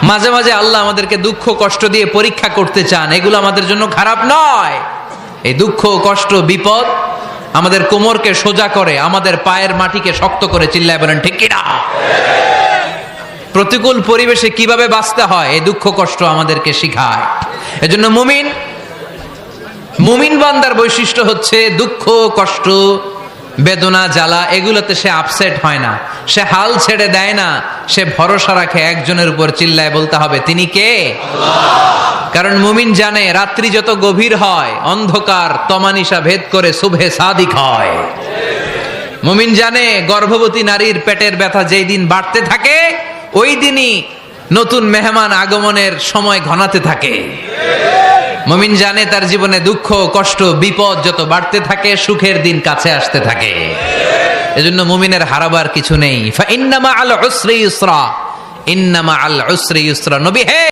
মাঝে মাঝে আল্লাহ আমাদেরকে দুঃখ কষ্ট দিয়ে পরীক্ষা করতে চান, এগুলো আমাদের জন্য খারাপ নয়। এই দুঃখ কষ্ট বিপদ আমাদের কোমরকে সোজা করে, আমাদের পায়ের মাটিকে শক্ত করে, চিল্লায় বলেন ঠিক কিনা? প্রতিকূল পরিবেশে কিভাবে বাঁচতে হয় এই দুঃখ কষ্ট আমাদেরকে শিখায়। এজন্য মুমিন বান্দার বৈশিষ্ট্য হচ্ছে দুঃখ কষ্ট বেদনা জ্বালা এগুলোতে সে আপসেট হয় না, সে হাল ছেড়ে দেয় না, সে ভরসা রাখে একজনের উপর, চিল্লায় বলতে হবে তিনি কে? কারণ মুমিন জানে রাত্রি যত গভীর হয় অন্ধকার তমানিসা ভেদ করে সুবহে সাদিক হয়। মুমিন জানে গর্ভবতী নারীর পেটের ব্যথা যেই দিন বাড়তে থাকে ওই দিনই নতুন মেহমান আগমনের সময় ঘনাতে থাকে। মুমিন জানে তার জীবনে দুঃখ কষ্ট বিপদ যত বাড়তে থাকে সুখের দিন কাছে আসতে থাকে। এজন্য মুমিনের হারাবার কিছু নেই। ফা ইন্না মাআল উসরি ইউসরা, ইন্না মাআল উসরি ইউসরা। নবী হে